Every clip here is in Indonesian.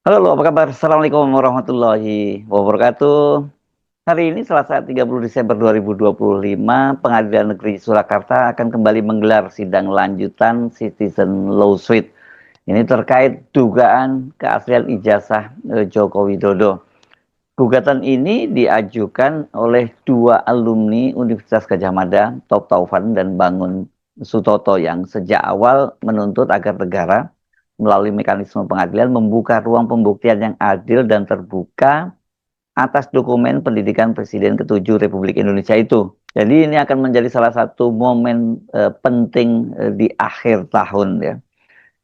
Halo, apa kabar? Assalamualaikum warahmatullahi wabarakatuh. Hari ini Selasa 30 Desember 2025, Pengadilan Negeri Surakarta akan kembali menggelar sidang lanjutan Citizen Lawsuit. Ini terkait dugaan keaslian ijazah Joko Widodo. Gugatan ini diajukan oleh dua alumni Universitas Gadjah Mada, Top Taufan dan Bangun Sutoto yang sejak awal menuntut agar negara melalui mekanisme pengadilan membuka ruang pembuktian yang adil dan terbuka atas dokumen pendidikan Presiden ke-7 Republik Indonesia itu. Jadi ini akan menjadi salah satu momen penting di akhir tahun ya.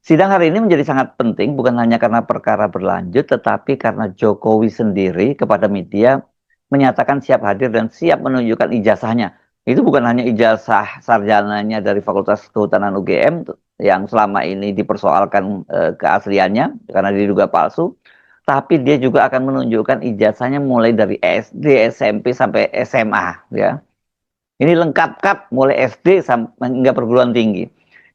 Sidang hari ini menjadi sangat penting bukan hanya karena perkara berlanjut, tetapi karena Jokowi sendiri kepada media menyatakan siap hadir dan siap menunjukkan ijazahnya. Itu bukan hanya ijazah sarjananya dari Fakultas Kehutanan UGM yang selama ini dipersoalkan keasliannya karena diduga palsu, tapi dia juga akan menunjukkan ijazahnya mulai dari SD, SMP sampai SMA ya. Ini lengkap kap mulai SD sampai hingga perguruan tinggi.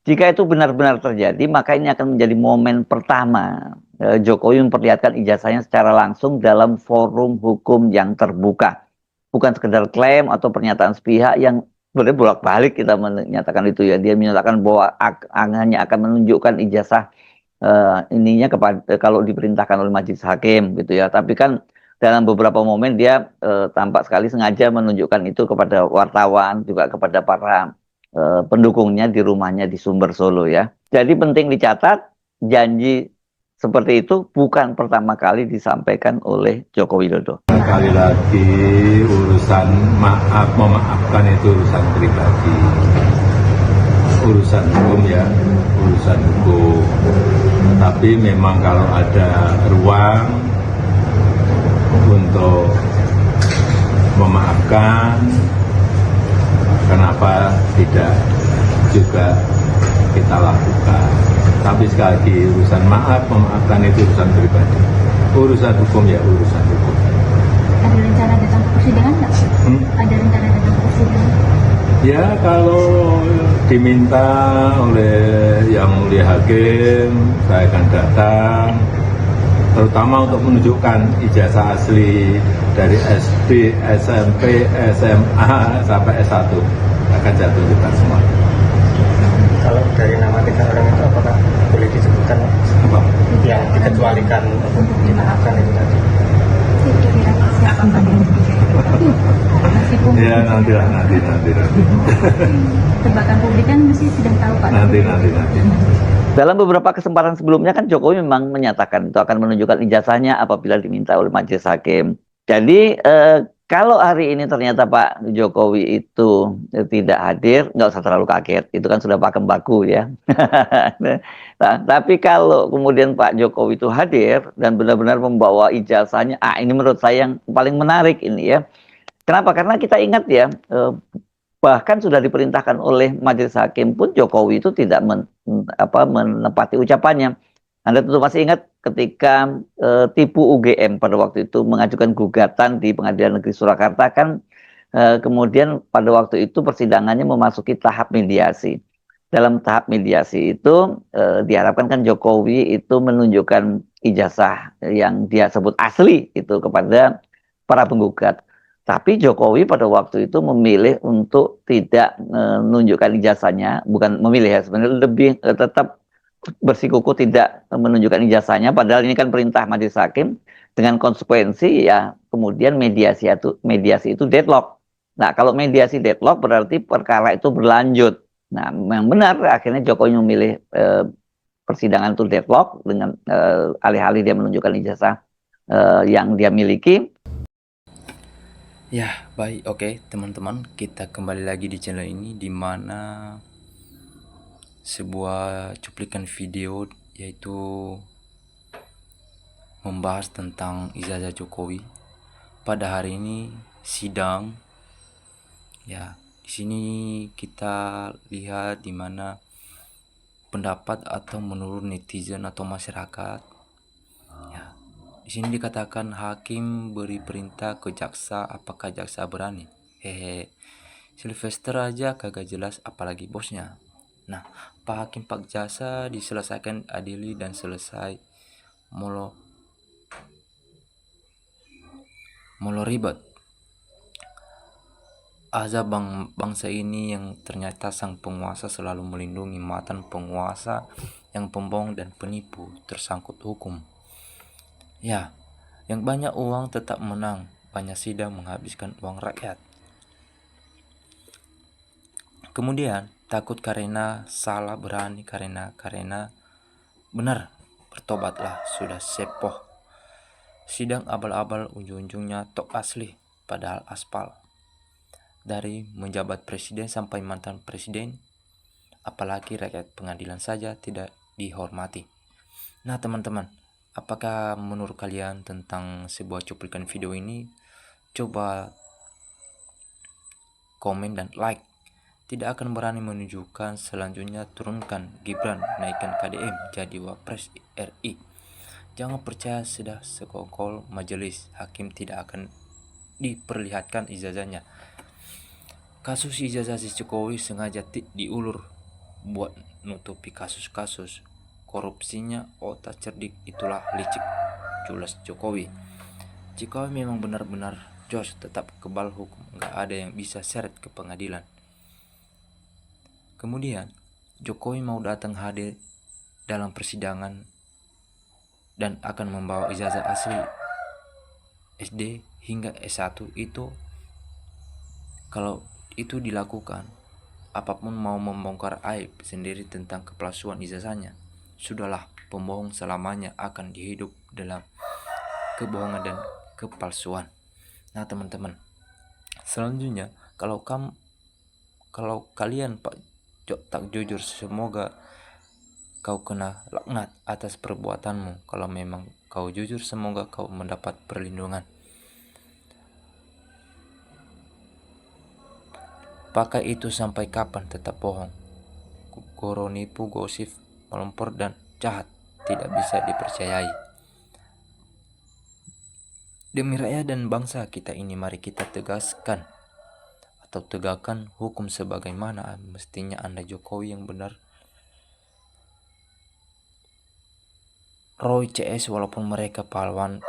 Jika itu benar-benar terjadi, maka ini akan menjadi momen pertama Jokowi memperlihatkan ijazahnya secara langsung dalam forum hukum yang terbuka. Bukan sekedar klaim atau pernyataan sepihak yang sebenarnya bolak-balik kita menyatakan itu ya. Dia menyatakan bahwa hanya akan menunjukkan ijazah ininya kepada kalau diperintahkan oleh majelis hakim gitu ya. Tapi kan dalam beberapa momen dia tampak sekali sengaja menunjukkan itu kepada wartawan, juga kepada para pendukungnya di rumahnya di Sumber Solo ya. Jadi penting dicatat, janji seperti itu bukan pertama kali disampaikan oleh Joko Widodo. Sekali lagi urusan maaf memaafkan itu urusan pribadi, urusan hukum ya, urusan hukum. Tapi memang kalau ada ruang untuk memaafkan, kenapa tidak juga kita lakukan. Tapi sekali lagi urusan maaf memaafkan itu urusan pribadi, urusan hukum ya urusan hukum. Ada rencana datang ke persidangan nggak? Ada rencana datang ke persidangan? Ya kalau diminta oleh yang mulia hakim, saya akan datang, terutama untuk menunjukkan ijazah asli dari SD, SMP, SMA sampai S1 akan saya tunjukkan semua. Kalau dari nama tiga orang itu apakah boleh disebutkan Apa? yang dikecualikan untuk dimaafkan itu tadi? Siapa meskipun Ya nanti. tebakan publik kan mesti sudah tahu Pak. Nanti. Dalam beberapa kesempatan sebelumnya kan Jokowi memang menyatakan itu akan menunjukkan ijazahnya apabila diminta oleh majelis hakim. Jadi kalau hari ini ternyata Pak Jokowi itu tidak hadir, nggak usah terlalu kaget. Itu kan sudah pakem baku ya. Nah, tapi kalau kemudian Pak Jokowi itu hadir dan benar-benar membawa ijazahnya, ini menurut saya yang paling menarik ini ya. Kenapa? Karena kita ingat ya, bahkan sudah diperintahkan oleh majelis hakim pun Jokowi itu tidak menepati ucapannya. Anda tentu masih ingat ketika Tipu UGM pada waktu itu mengajukan gugatan di Pengadilan Negeri Surakarta kan kemudian pada waktu itu persidangannya memasuki tahap mediasi. Dalam tahap mediasi itu diharapkan kan Jokowi itu menunjukkan ijazah yang dia sebut asli itu kepada para penggugat. Tapi Jokowi pada waktu itu memilih untuk tidak menunjukkan ijazahnya, bukan memilih ya, sebenarnya lebih tetap bersikukuh tidak menunjukkan ijazahnya, padahal ini kan perintah majelis hakim dengan konsekuensi ya kemudian mediasi itu deadlock. Nah kalau mediasi deadlock berarti perkara itu berlanjut. Nah yang benar akhirnya Jokowi memilih persidangan itu deadlock dengan alih-alih dia menunjukkan ijazah yang dia miliki. Ya, baik, oke, teman-teman, kita kembali lagi di channel ini di mana sebuah cuplikan video yaitu membahas tentang ijazah Jokowi. Pada hari ini sidang. Ya, di sini kita lihat di mana pendapat atau menurut netizen atau masyarakat. Ya, di sini dikatakan hakim beri perintah ke jaksa, apakah jaksa berani? Hehe. Sylvester aja kagak jelas apalagi bosnya. Nah, Pak Hakim Pak Jasa diselesaikan adili dan selesai. Molo Mulai ribet. Azab bangsa ini yang ternyata sang penguasa selalu melindungi mantan penguasa yang pembohong dan penipu tersangkut hukum. Ya, yang banyak uang tetap menang, banyak sidang menghabiskan uang rakyat. Kemudian takut karena salah, berani karena benar, bertobatlah, sudah sepoh. Sidang abal-abal, ujung-ujungnya tok asli, padahal aspal. Dari menjabat presiden sampai mantan presiden, apalagi rakyat pengadilan saja tidak dihormati. Nah teman-teman, apakah menurut kalian tentang sebuah cuplikan video ini? Coba komen dan like. Tidak akan berani menunjukkan selanjutnya turunkan Gibran, naikkan KDM jadi Wapres RI. Jangan percaya sudah sekongkol majelis hakim tidak akan diperlihatkan ijazahnya. Kasus ijazah si Jokowi sengaja diulur buat nutupi kasus-kasus korupsinya. Otak cerdik itulah licik culas Jokowi. Jika memang benar-benar jos tetap kebal hukum, nggak ada yang bisa seret ke pengadilan. Kemudian Jokowi mau datang hadir dalam persidangan dan akan membawa ijazah asli SD hingga S1 itu. Kalau itu dilakukan, apapun mau membongkar aib sendiri tentang kepalsuan ijazahnya, sudahlah, pembohong selamanya akan dihidup dalam kebohongan dan kepalsuan. Nah teman-teman, selanjutnya kalau kalian tak jujur, semoga kau kena laknat atas perbuatanmu. Kalau memang kau jujur, semoga kau mendapat perlindungan. Pakai itu sampai kapan tetap bohong. Goro, nipu, gosip, melempar dan jahat tidak bisa dipercayai. Demi rakyat dan bangsa kita ini, mari kita tegaskan atau tegakkan hukum sebagaimana mestinya. Anda Jokowi yang benar. Roy CS walaupun mereka pahlawan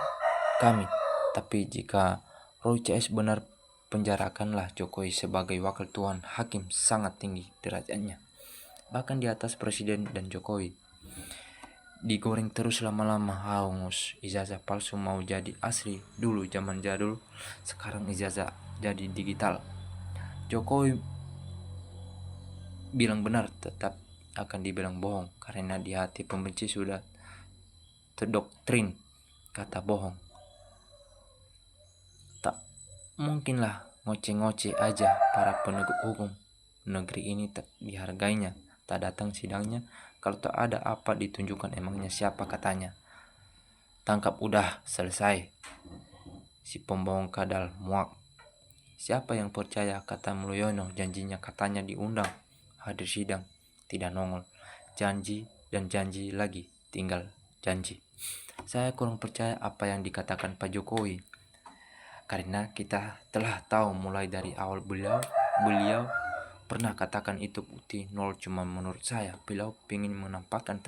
kami, tapi jika Roy CS benar, penjarakanlah Jokowi sebagai wakil Tuhan hakim sangat tinggi derajatnya, bahkan di atas presiden dan Jokowi. Digoreng terus lama-lama hangus. Ijazah palsu mau jadi asli dulu zaman jadul, sekarang ijazah jadi digital. Jokowi bilang benar tetap akan dibilang bohong, karena di hati pembenci sudah terdoktrin kata bohong. Tak mungkinlah ngoceh-ngoceh aja para penegak hukum. Negeri ini tak dihargainya, tak datang sidangnya. Kalau tak ada apa ditunjukkan, emangnya siapa katanya. Tangkap udah selesai. Si pembohong kadal muak. Siapa yang percaya kata Mulyono, janjinya katanya diundang hadir sidang, tidak nongol. Janji dan janji lagi, tinggal janji. Saya kurang percaya apa yang dikatakan Pak Jokowi, karena kita telah tahu mulai dari awal beliau pernah katakan itu bukti nol. Cuma menurut saya beliau ingin menampakkan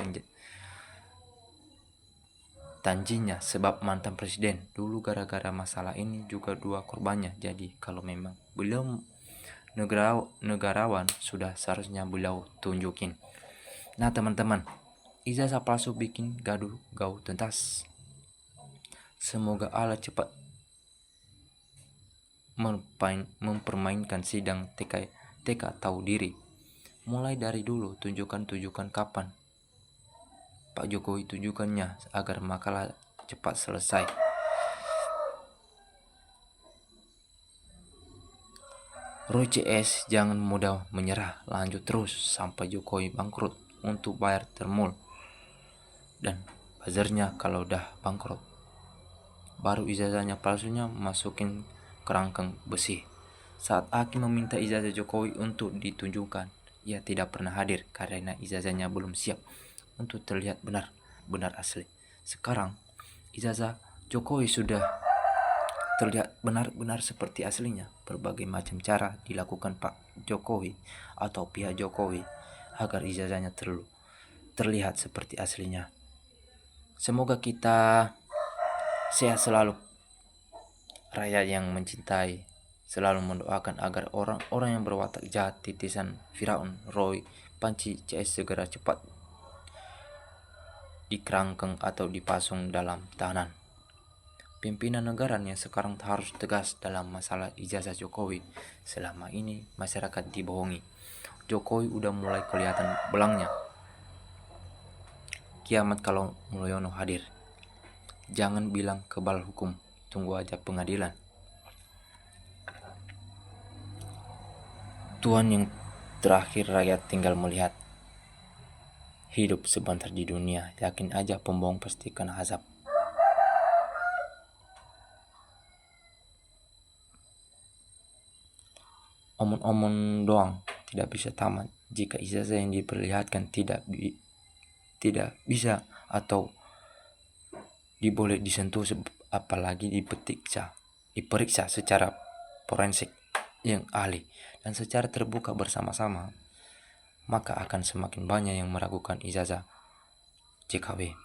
tanjinya, sebab mantan presiden dulu gara-gara masalah ini juga dua korbannya. Jadi kalau memang beliau negarawan, sudah seharusnya beliau tunjukin. Nah teman-teman, ijazah palsu bikin gaduh tuntas. Semoga Allah cepat mempermainkan sidang TK tahu diri. Mulai dari dulu tunjukkan kapan Pak Jokowi tunjukkannya agar makalah cepat selesai. Roy CS jangan mudah menyerah, lanjut terus sampai Jokowi bangkrut untuk bayar termul dan buzzernya. Kalau udah bangkrut, baru ijazahnya palsunya masukin kerangkeng besi. Saat hakim meminta ijazah Jokowi untuk ditunjukkan, ia tidak pernah hadir karena ijazahnya belum siap untuk terlihat benar asli. Sekarang ijazah Jokowi sudah terlihat benar-benar seperti aslinya. Berbagai macam cara dilakukan Pak Jokowi atau pihak Jokowi agar ijazahnya terlihat seperti aslinya. Semoga kita sehat selalu. rakyat yang mencintai, selalu mendoakan agar orang-orang yang berwatak jahat titisan Firaun, Roy, Panci CS segera cepat dikerangkeng atau dipasung dalam tahanan. Pimpinan negara yang sekarang harus tegas dalam masalah ijazah Jokowi. Selama ini masyarakat dibohongi. Jokowi udah mulai kelihatan belangnya. Kiamat kalau Mulyono hadir. Jangan bilang kebal hukum, tunggu aja pengadilan. Tuhan yang terakhir rakyat tinggal melihat. Hidup sebentar di dunia, yakin aja pembohong pasti kena azab. Omong-omong doang tidak bisa tamat jika ijazah yang diperlihatkan tidak bisa atau diboleh disentuh, apalagi diperiksa secara forensik yang ahli dan secara terbuka bersama-sama, maka akan semakin banyak yang meragukan ijazah JKW.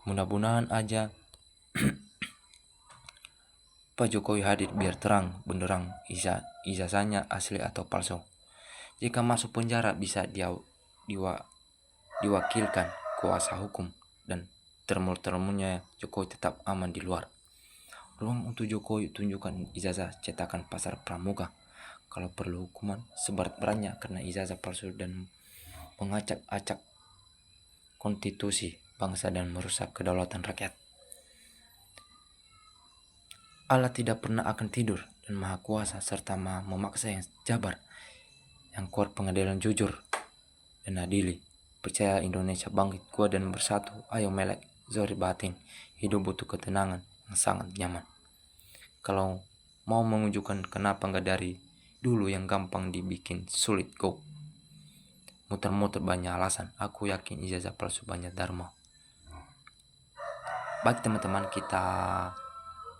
Mudah-mudahan aja Pak Jokowi hadir biar terang benderang ijazahnya asli atau palsu. Jika masuk penjara bisa diwakilkan kuasa hukum dan termu-termunya Jokowi tetap aman di luar. Ruang untuk Jokowi tunjukkan ijazah cetakan pasar pramuka. Kalau perlu hukuman seberat-beratnya karena ijazah palsu dan mengacak-acak konstitusi bangsa dan merusak kedaulatan rakyat. Allah tidak pernah akan tidur dan maha kuasa serta maha memaksa yang jabar, yang kuat pengadilan jujur dan adili. Percaya Indonesia bangkit kuat dan bersatu. Ayo melek zori batin. Hidup butuh ketenangan yang sangat nyaman. Kalau mau menunjukkan kenapa nggak dari dulu yang gampang dibikin sulit, go. Muter-muter banyak alasan. Aku yakin ijazah palsu banyak dharma. Baik teman-teman, kita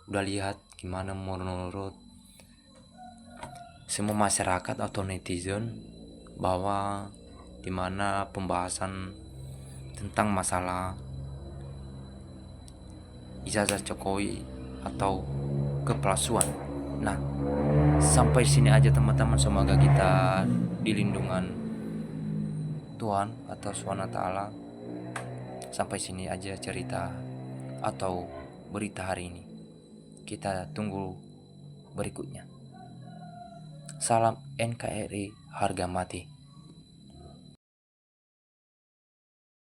udah lihat gimana menurut semua masyarakat atau netizen bahwa dimana pembahasan tentang masalah ijazah Jokowi atau kepalsuan. Nah, sampai sini aja teman-teman, semoga kita dilindungan Tuhan atau SWT. Sampai sini aja cerita atau berita hari ini. Kita tunggu berikutnya. Salam NKRI, harga mati.